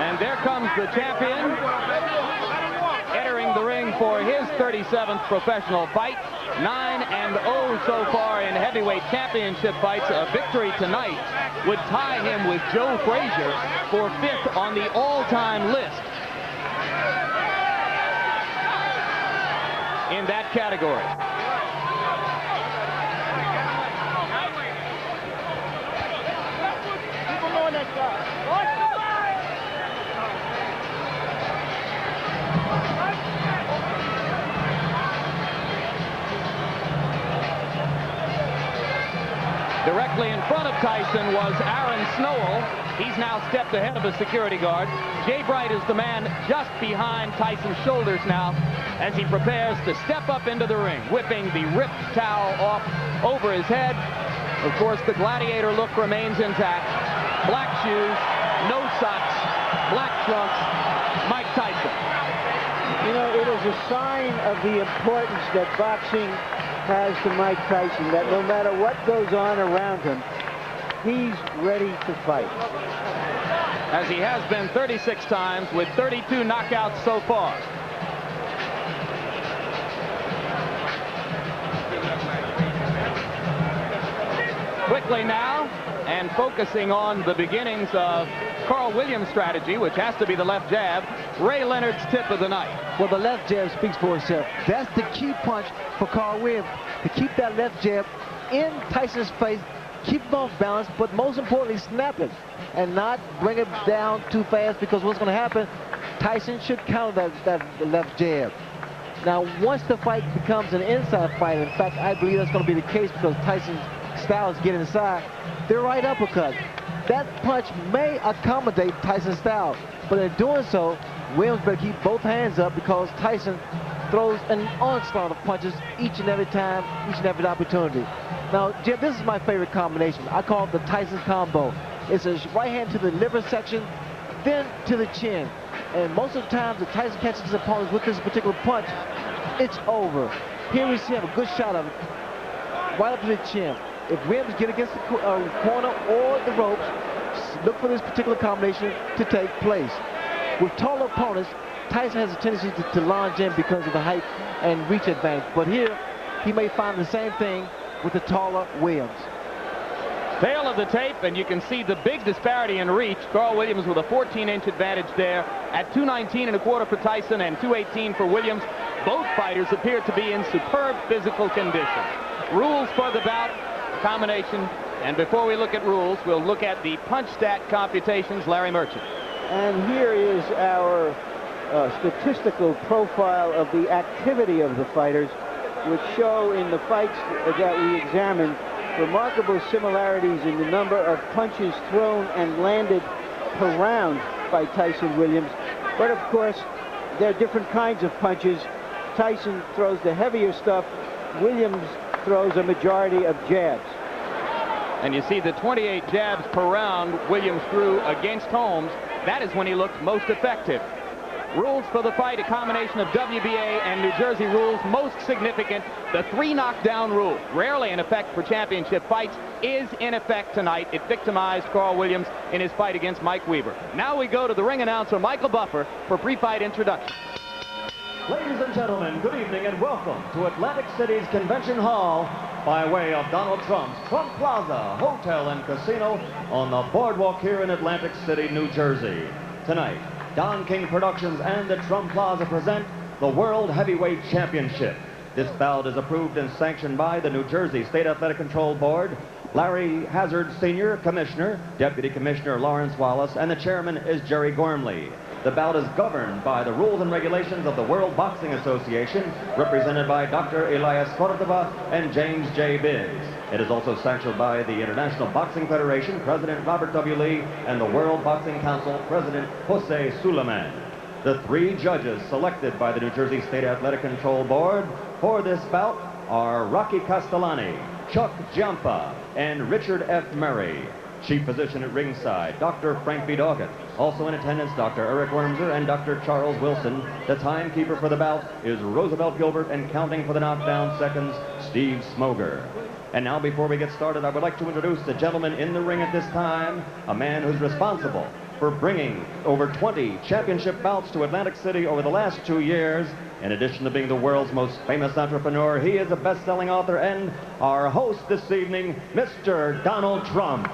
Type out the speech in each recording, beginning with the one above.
And there comes the champion, entering the ring for his 37th professional fight. 9-0 so far in heavyweight championship fights. A victory tonight would tie him with Joe Frazier for 5th on the all-time list in that category. Directly in front of Tyson was Aaron Snowell. He's now stepped ahead of a security guard. Jay Bright is the man just behind Tyson's shoulders now as he prepares to step up into the ring, whipping the ripped towel off over his head. Of course, the gladiator look remains intact. Black shoes, no socks, black trunks, Mike Tyson. You know, it is a sign of the importance that boxing has to Mike Tyson, that no matter what goes on around him, he's ready to fight. As he has been 36 times with 32 knockouts so far. Quickly now, and focusing on the beginnings of Carl Williams' strategy, which has to be the left jab, Ray Leonard's tip of the night. Well, the left jab speaks for itself. That's the key punch for Carl Williams, to keep that left jab in Tyson's face, keep him off balance, but most importantly, snap it and not bring it down too fast, because what's going to happen, Tyson should counter that left jab. Now, once the fight becomes an inside fight, in fact, I believe that's going to be the case because Tyson's style is get inside, the right uppercut. That punch may accommodate Tyson's style, but in doing so, Williams better keep both hands up, because Tyson throws an onslaught of punches each and every time, each and every opportunity. Now, Jim, this is my favorite combination. I call it the Tyson combo. It's a right hand to the liver section, then to the chin. And most of the times, if Tyson catches his opponents with this particular punch, it's over. Here we see him a good shot of it, right up to the chin. If Williams get against the corner or the ropes, look for this particular combination to take place. With taller opponents, Tyson has a tendency to lunge in because of the height and reach advantage. But here, he may find the same thing with the taller Williams. Tail of the tape, and you can see the big disparity in reach. Carl Williams with a 14-inch advantage there at 219.25 for Tyson and 218 for Williams. Both fighters appear to be in superb physical condition. Rules for the bout, combination, and before we look at rules, we'll look at the punch stat computations. Larry Merchant. And here is our statistical profile of the activity of the fighters, which show in the fights that we examined remarkable similarities in the number of punches thrown and landed per round by Tyson Williams. But of course, there are different kinds of punches. Tyson throws the heavier stuff. Williams throws a majority of jabs. And you see the 28 jabs per round Williams threw against Holmes. That is when he looked most effective. Rules for the fight, a combination of WBA and New Jersey rules. Most significant, the 3 knockdown rule. Rarely in effect for championship fights, is in effect tonight. It victimized Carl Williams in his fight against Mike Weaver. Now we go to the ring announcer, Michael Buffer, for pre-fight introduction. Ladies and gentlemen, good evening and welcome to Atlantic City's Convention Hall by way of Donald Trump's Trump Plaza Hotel and Casino on the boardwalk here in Atlantic City, New Jersey. Tonight, Don King Productions and the Trump Plaza present the World Heavyweight Championship. This bout is approved and sanctioned by the New Jersey State Athletic Control Board, Larry Hazard, Sr., Commissioner, Deputy Commissioner Lawrence Wallace, and the Chairman is Jerry Gormley. The bout is governed by the rules and regulations of the World Boxing Association, represented by Dr. Elias Cordova and James J. Biggs. It is also sanctioned by the International Boxing Federation, President Robert W. Lee, and the World Boxing Council, President Jose Suleiman. The 3 judges selected by the New Jersey State Athletic Control Board for this bout are Rocky Castellani, Chuck Giampa, and Richard F. Murray. Chief physician at ringside, Dr. Frank B. Doggett. Also in attendance, Dr. Eric Wormser and Dr. Charles Wilson. The timekeeper for the bout is Roosevelt Gilbert, and counting for the knockdown seconds, Steve Smoger. And now, before we get started, I would like to introduce the gentleman in the ring at this time, a man who's responsible for bringing over 20 championship bouts to Atlantic City over the last 2 years. In addition to being the world's most famous entrepreneur, he is a best-selling author and our host this evening, Mr. Donald Trump.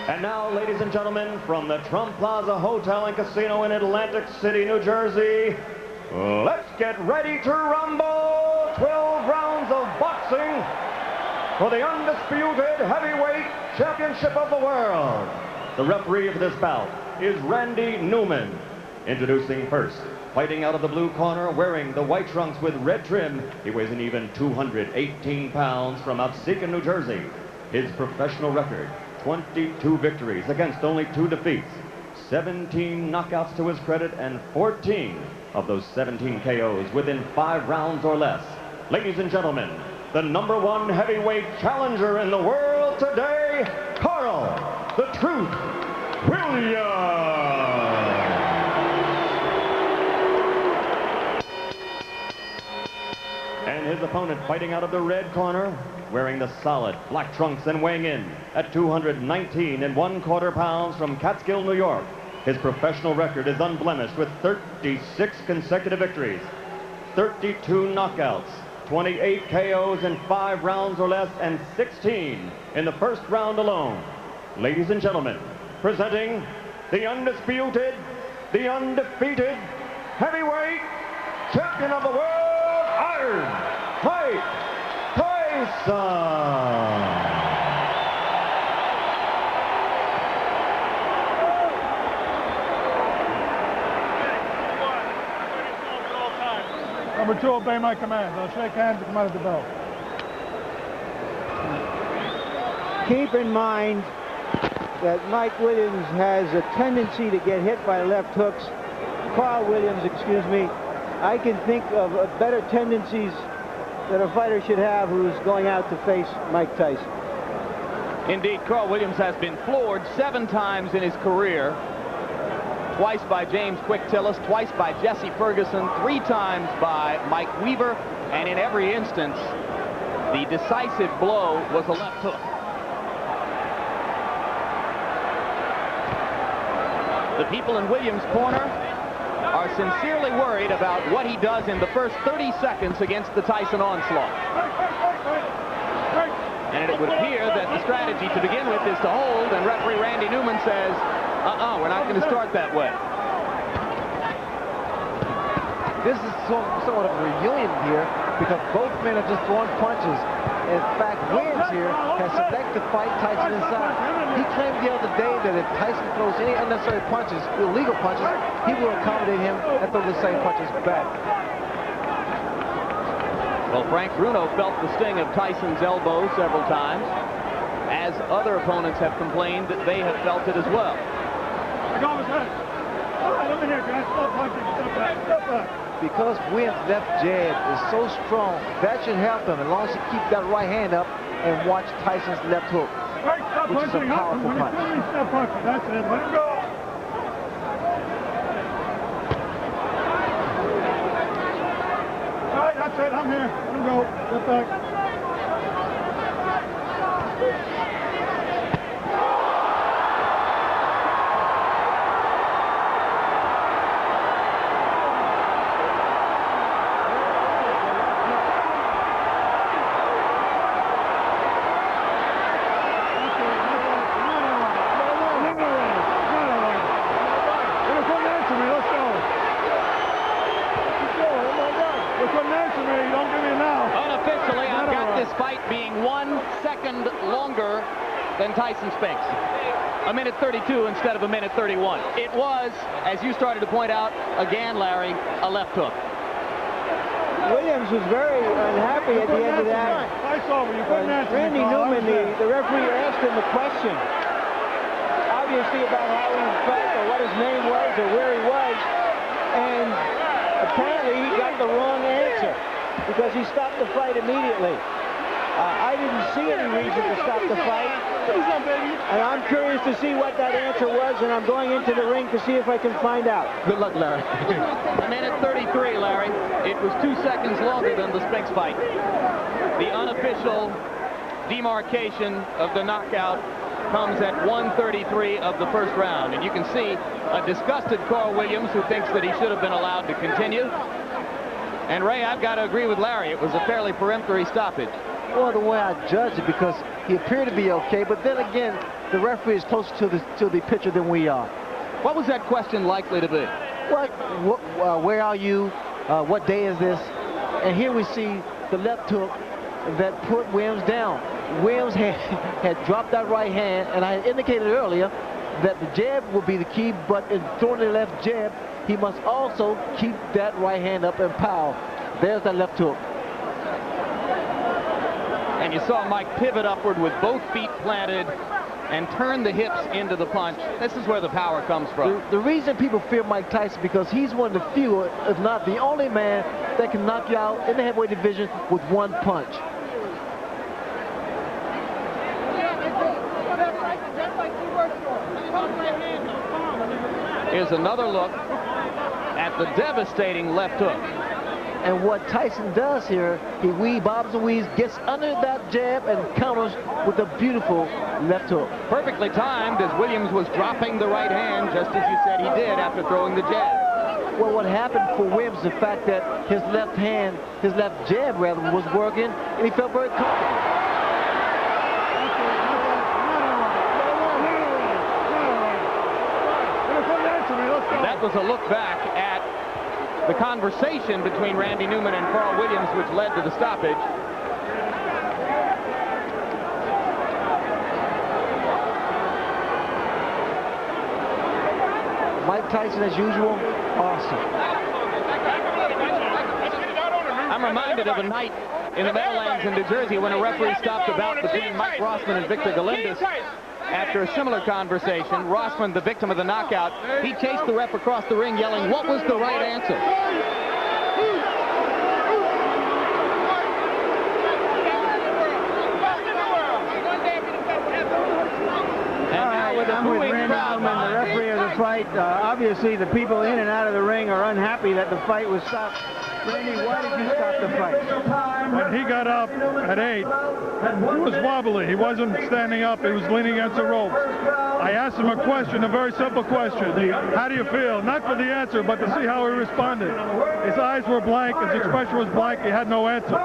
And now, ladies and gentlemen, from the Trump Plaza Hotel and Casino in Atlantic City, New Jersey, let's get ready to rumble! 12 rounds of boxing for the undisputed heavyweight championship of the world. The referee of this bout is Randy Newman. Introducing first, fighting out of the blue corner, wearing the white trunks with red trim, he weighs an even 218 pounds from Absecon, New Jersey. His professional record, 22 victories against only 2 defeats, 17 knockouts to his credit, and 14 of those 17 KOs within 5 rounds or less. Ladies and gentlemen, the #1 heavyweight challenger in the world today, Carl "The Truth" Williams. And his opponent, fighting out of the red corner, wearing the solid black trunks and weighing in at 219 1/4 pounds from Catskill, New York. His professional record is unblemished with 36 consecutive victories, 32 knockouts, 28 KOs in 5 rounds or less, and 16 in the first round alone. Ladies and gentlemen, presenting the undisputed, the undefeated heavyweight champion of the world, Iron Mike Tyson. Number 2, obey my commands. I'll shake hands and come out of the bell. Keep in mind that Mike Williams has a tendency to get hit by left hooks. Carl Williams, excuse me. I can think of better tendencies that a fighter should have who's going out to face Mike Tyson. Indeed, Carl Williams has been floored 7 times in his career. Twice by James Quick Tillis, twice by Jesse Ferguson, 3 times by Mike Weaver, and in every instance, the decisive blow was a left hook. The people in Williams' corner are sincerely worried about what he does in the first 30 seconds against the Tyson onslaught. And it would appear that the strategy to begin with is to hold, and referee Randy Newman says, we're not going to start that way. This is somewhat of a reunion here because both men are just throwing punches. In fact, Williams here has selected to fight Tyson inside. He claimed the other day that if Tyson throws any unnecessary punches, illegal punches, he will accommodate him and throw the same punches back. Well, Frank Bruno felt the sting of Tyson's elbow several times, as other opponents have complained that they have felt it as well. All right, over here, guys. Stop punching. Step back. Step back. Because Williams' left jab is so strong, that should help him as long as he keeps that right hand up and watch Tyson's left hook, which is a powerful punch. Stop punching. That's it. Let him go. All right, that's it. I'm here. Let him go. Step back. Than Tyson Spinks. 1:32 instead of 1:31. It was, as you started to point out again, Larry, a left hook. Williams was very unhappy at the end of that. Randy Newman, the referee, asked him a question, obviously about how he felt or what his name was or where he was, and apparently he got the wrong answer because he stopped the fight immediately. I didn't see any reason to stop the fight, and I'm curious to see what that answer was, and I'm going into the ring to see if I can find out. Good luck, Larry. 1:33, Larry. It was 2 seconds longer than the Spinks fight. The unofficial demarcation of the knockout comes at 1:33 of the first round. And you can see a disgusted Carl Williams who thinks that he should have been allowed to continue. And Ray, I've got to agree with Larry. It was a fairly peremptory stoppage. Well, the way I judge it, because he appeared to be okay, but then again, the referee is closer to the pitcher than we are. What was that question likely to be? Where are you? What day is this? And here we see the left hook that put Williams down. Williams had dropped that right hand, and I indicated earlier that the jab will be the key, but in throwing the left jab, he must also keep that right hand up and power. There's that left hook. And you saw Mike pivot upward with both feet planted and turn the hips into the punch. This is where the power comes from. The reason people fear Mike Tyson because he's one of the few, if not the only man, that can knock you out in the heavyweight division with one punch. Here's another look at the devastating left hook. And what Tyson does here, he bobs and weaves, gets under that jab and counters with a beautiful left hook. Perfectly timed as Williams was dropping the right hand, just as you said he did after throwing the jab. Well, what happened for Williams is the fact that his left hand, his left jab rather, was working, and he felt very comfortable. That was a look back at the conversation between Randy Newman and Carl Williams, which led to the stoppage. Mike Tyson, as usual, awesome. I'm reminded of a night in the Meadowlands in New Jersey when a referee stopped a bout between Mike Rossman and Victor Galindez. After a similar conversation, Rossman, the victim of the knockout, he chased the ref across the ring yelling, "What was the right answer?" I'm with Randy Newman, the referee of the fight. Obviously, the people in and out of the ring are unhappy that the fight was stopped. Randy, why did you stop the fight? When he got up at 8, he was wobbly. He wasn't standing up. He was leaning against the ropes. I asked him a question, a very simple question. How do you feel? Not for the answer, but to see how he responded. His eyes were blank. His expression was blank. He had no answer.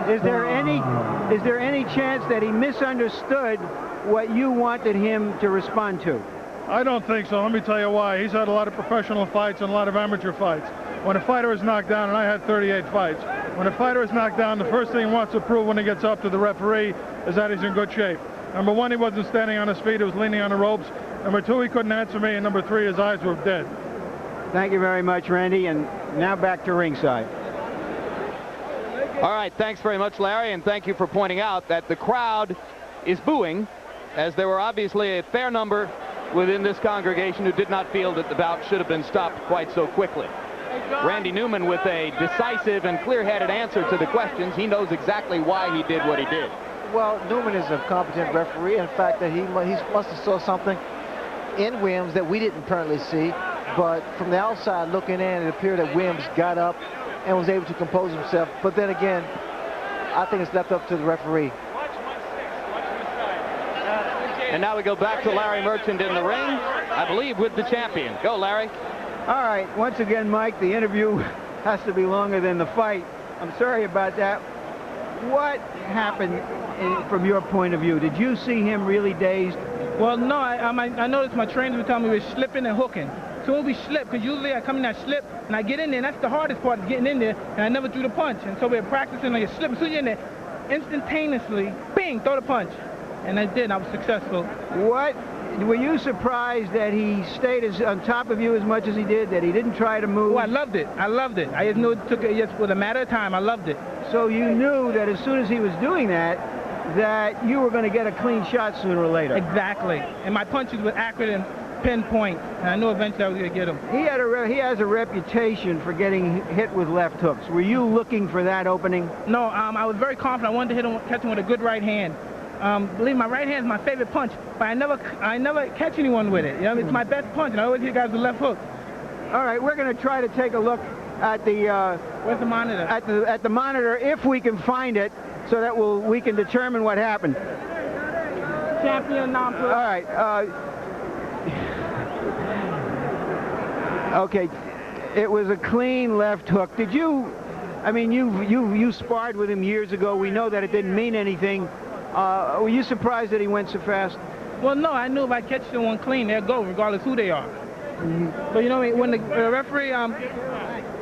Is there any chance that he misunderstood what you wanted him to respond to? I don't think so. Let me tell you why. He's had a lot of professional fights and a lot of amateur fights. When a fighter is knocked down, and I had 38 fights, when a fighter is knocked down, the first thing he wants to prove when he gets up to the referee is that he's in good shape. Number one, he wasn't standing on his feet. He was leaning on the ropes. Number two, he couldn't answer me. And number three, his eyes were dead. Thank you very much, Randy. And now back to ringside. All right, thanks very much, Larry, and thank you for pointing out that the crowd is booing, as there were obviously a fair number within this congregation who did not feel that the bout should have been stopped quite so quickly. Randy Newman with a decisive and clear-headed answer to the questions. He knows exactly why he did what he did. Well, Newman is a competent referee. In fact, that he must have saw something in Williams that we didn't apparently see. But from the outside looking in, it appeared that Williams got up and was able to compose himself. But then again, I think it's left up to the referee. And now we go back to Larry Merchant in the ring, I believe with the champion. Go, Larry. All right, once again, Mike, the interview has to be longer than the fight. I'm sorry about that. What happened from your point of view? Did you see him really dazed? Well, no, I noticed my trainers would tell me we were slipping and hooking. So when we slip, because usually I come in that slip and I get in there, and that's the hardest part, is getting in there, and I never threw the punch. And so we're practicing like a slip. As soon as you're in there, instantaneously, bing, throw the punch. And I did, and I was successful. What? Were you surprised that he stayed on top of you as much as he did, that he didn't try to move? Oh, I loved it. I loved it. I just knew it took just with a matter of time. I loved it. So you knew that as soon as he was doing that, that you were going to get a clean shot sooner or later. Exactly. And my punches were accurate and pinpoint. And I knew eventually I was going to get him. He has a reputation for getting hit with left hooks. Were you looking for that opening? No, I was very confident. I wanted to hit him, catch him with a good right hand. Believe me, my right hand is my favorite punch, but I never catch anyone with it. You know, it's my best punch, and I always hit guys with left hook. All right, we're going to try to take a look at the where's the monitor? At the monitor, if we can find it, so that we can determine what happened. Champion non-pro. All right. Okay. It was a clean left hook. Did you? I mean, you sparred with him years ago. We know that it didn't mean anything. Were you surprised that he went so fast? Well, no, I knew if I catch someone clean, they'll go, regardless who they are. But you know, when the referee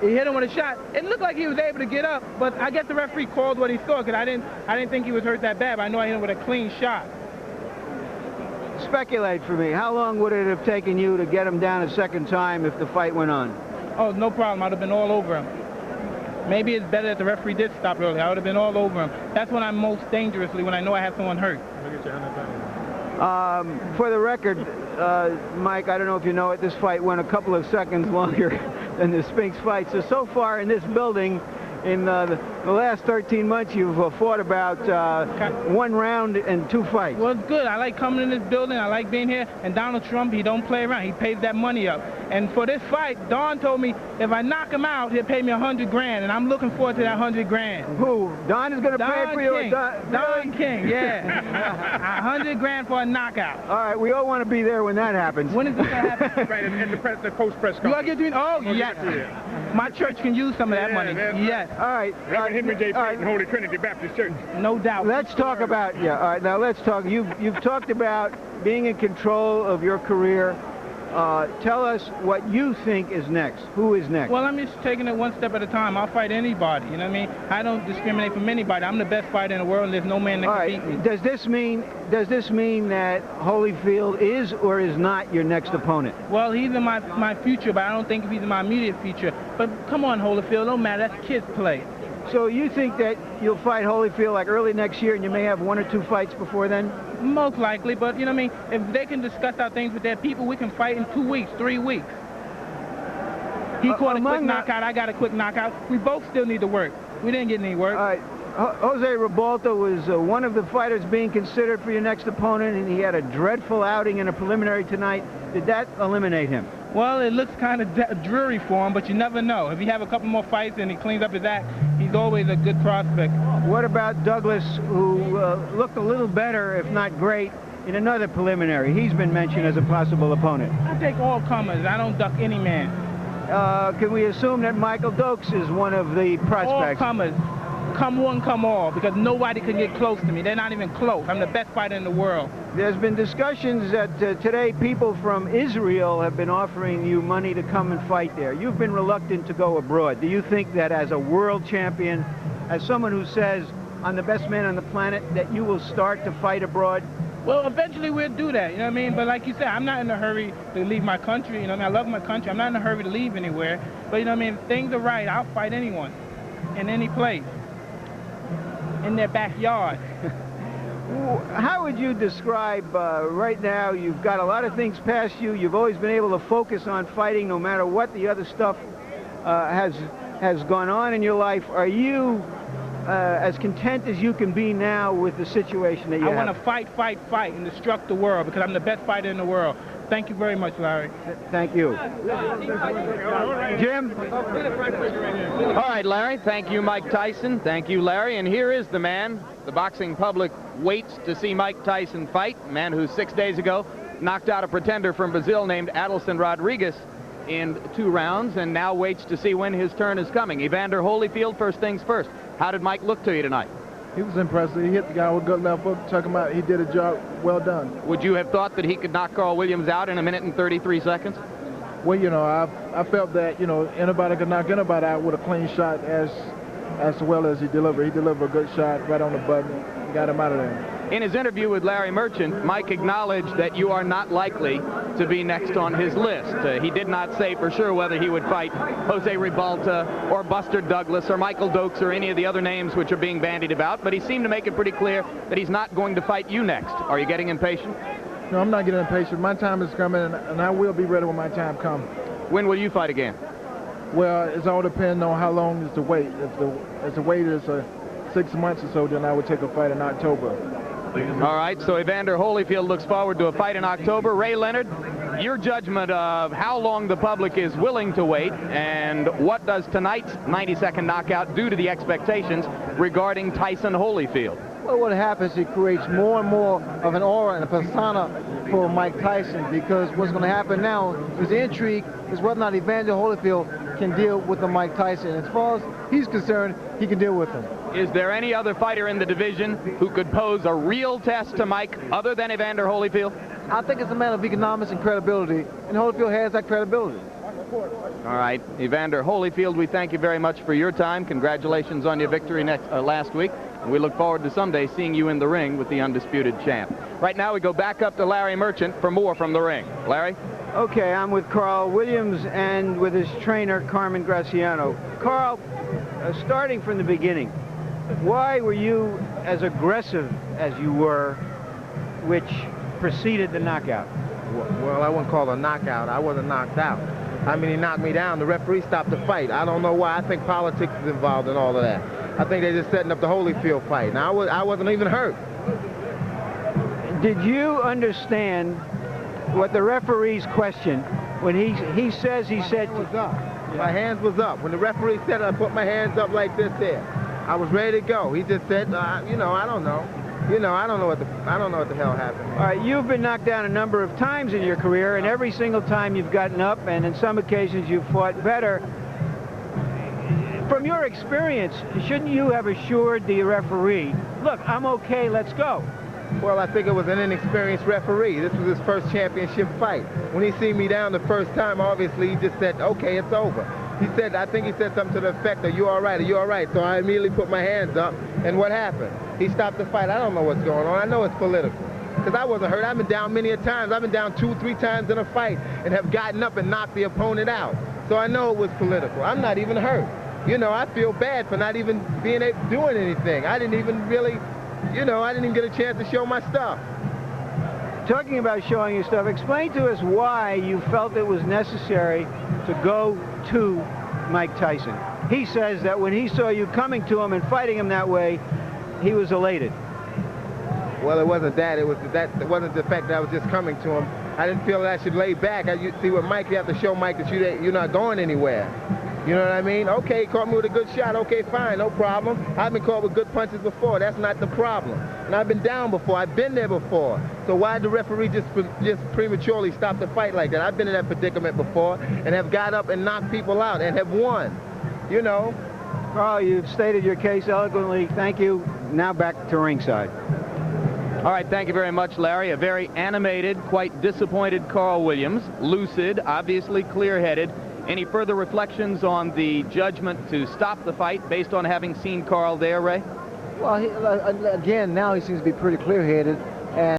he hit him with a shot, it looked like he was able to get up. But I guess the referee called what he saw, because I didn't think he was hurt that bad. But I know I hit him with a clean shot. Speculate for me. How long would it have taken you to get him down a second time if the fight went on? Oh, no problem. I'd have been all over him. Maybe it's better that the referee did stop early. I would have been all over him. That's when I'm most dangerously, when I know I have someone hurt. For the record, Mike, I don't know if you know it, this fight went a couple of seconds longer than the Spinks fight. So far in this building, in the last 13 months, you've fought about 1 round and 2 fights. Well, it's good. I like coming in this building. I like being here. And Donald Trump, he don't play around. He pays that money up. And for this fight, Don told me if I knock him out, he'll pay me $100 grand. And I'm looking forward to that $100 grand. Who? Don is going to pay for you? Don King, yeah. $100 grand for a knockout. All right, we all want to be there when that happens. When is this going to happen? Right, and the post-press conference. You are getting, oh, yes. My church can use some of that money. Yes. All right. Reverend Henry J. Payton, Holy Trinity Baptist Church. No doubt. Let's talk about, all right, now let's talk. You've talked about being in control of your career. Tell us what you think is next. Who is next? Well, I'm just taking it one step at a time. I'll fight anybody, you know what I mean? I don't discriminate from anybody. I'm the best fighter in the world, and there's no man that can beat me. Does this mean that Holyfield is or is not your next opponent? Well, he's in my future, but I don't think he's in my immediate future. But come on, Holyfield, don't matter. That's kids' play. So you think that you'll fight Holyfield like early next year, and you may have 1 or 2 fights before then? Most likely, but you know what I mean? If they can discuss our things with their people, we can fight in 2 weeks, 3 weeks. He caught a quick knockout, I got a quick knockout. We both still need to work. We didn't get any work. All right. Jose Ribalta was one of the fighters being considered for your next opponent, and he had a dreadful outing in a preliminary tonight. Did that eliminate him? Well, it looks kind of dreary for him, but you never know. If he have a couple more fights and he cleans up his act, he's always a good prospect. What about Douglas, who looked a little better, if not great, in another preliminary? He's been mentioned as a possible opponent. I take all comers. I don't duck any man. Can we assume that Michael Dokes is one of the prospects? All comers. Come one, come all, because nobody can get close to me. They're not even close. I'm the best fighter in the world. There's been discussions that today people from Israel have been offering you money to come and fight there. You've been reluctant to go abroad. Do you think that as a world champion, as someone who says, I'm the best man on the planet, that you will start to fight abroad? Well, eventually we'll do that, you know what I mean? But like you said, I'm not in a hurry to leave my country. You know what I mean? I love my country. I'm not in a hurry to leave anywhere. But you know what I mean? If things are right, I'll fight anyone in any place. In their backyard. How would you describe right now? You've got a lot of things past you. You've always been able to focus on fighting no matter what the other stuff has gone on in your life. Are you as content as you can be now with the situation that you have? I want to fight, and destruct the world because I'm the best fighter in the world. Thank you very much, Larry. Thank you. Jim? All right, Larry. Thank you, Mike Tyson. Thank you, Larry. And here is the man the boxing public waits to see Mike Tyson fight. A man who 6 days ago knocked out a pretender from Brazil named Adilson Rodriguez in 2 rounds and now waits to see when his turn is coming. Evander Holyfield, first things first. How did Mike look to you tonight? He was impressive. He hit the guy with a good left hook, took him out. He did a job well done. Would you have thought that he could knock Carl Williams out in 1 minute and 33 seconds? Well, you know, I felt that, you know, anybody could knock anybody out with a clean shot as well as he delivered. He delivered a good shot right on the button, got him out of there. In his interview with Larry Merchant, Mike acknowledged that you are not likely to be next on his list. He did not say for sure whether he would fight Jose Ribalta or Buster Douglas or Michael Dokes or any of the other names which are being bandied about, but he seemed to make it pretty clear that he's not going to fight you next. Are you getting impatient? No, I'm not getting impatient. My time is coming, and I will be ready when my time comes. When will you fight again? Well, it's all depending on how long is the wait. If the wait is 6 months or so, then I would take a fight in October. All right, so Evander Holyfield looks forward to a fight in October. Ray Leonard, your judgment of how long the public is willing to wait and what does tonight's 90-second knockout do to the expectations regarding Tyson Holyfield? Well, what happens, it creates more and more of an aura and a persona for Mike Tyson, because what's going to happen now is the intrigue is whether or not Evander Holyfield can deal with the Mike Tyson. As far as he's concerned, he can deal with him. Is there any other fighter in the division who could pose a real test to Mike other than Evander Holyfield? I think it's a matter of economics and credibility, and Holyfield has that credibility. All right, Evander Holyfield, we thank you very much for your time. Congratulations on your victory last week. And we look forward to someday seeing you in the ring with the undisputed champ. Right now we go back up to Larry Merchant for more from the ring. Larry? Okay, I'm with Carl Williams and with his trainer, Carmen Graciano. Carl, starting from the beginning, why were you as aggressive as you were, which preceded the knockout? Well, I wouldn't call it a knockout. I wasn't knocked out. I mean, he knocked me down. The referee stopped the fight. I don't know why. I think politics is involved in all of that. I think they're just setting up the Holyfield fight. Now, I wasn't even hurt. Did you understand what the referee's question when he said... My hands was up. When the referee said I put my hands up like this there, I was ready to go. He just said, you know, I don't know. You know, I don't know what the hell happened. All right, you've been knocked down a number of times in your career, and every single time you've gotten up, and in some occasions you've fought better. From your experience, shouldn't you have assured the referee, look, I'm okay, let's go? Well, I think it was an inexperienced referee. This was his first championship fight. When he seen me down the first time, obviously he just said, okay, it's over. He said, I think he said something to the effect, are you all right, are you all right? So I immediately put my hands up, and what happened? He stopped the fight. I don't know what's going on. I know it's political. Because I wasn't hurt. I've been down many a times. I've been down 2 or 3 times in a fight and have gotten up and knocked the opponent out. So I know it was political. I'm not even hurt. You know, I feel bad for not even doing anything. I didn't even really, you know, I didn't even get a chance to show my stuff. Talking about showing your stuff, explain to us why you felt it was necessary to go to Mike Tyson. He says that when he saw you coming to him and fighting him that way, he was elated. Well, it wasn't that. It wasn't the fact that I was just coming to him. I didn't feel that I should lay back. See, with Mike, you have to show Mike that you're not going anywhere. You know what I mean? Okay, he caught me with a good shot. Okay, fine, no problem. I've been caught with good punches before. That's not the problem. And I've been down before. I've been there before. So why did the referee just prematurely stop the fight like that? I've been in that predicament before and have got up and knocked people out and have won. You know? Carl, you've stated your case eloquently. Thank you. Now back to ringside. All right, thank you very much, Larry. A very animated, quite disappointed Carl Williams. Lucid, obviously clear-headed. Any further reflections on the judgment to stop the fight based on having seen Carl there, Ray? Well, again, now he seems to be pretty clear-headed. And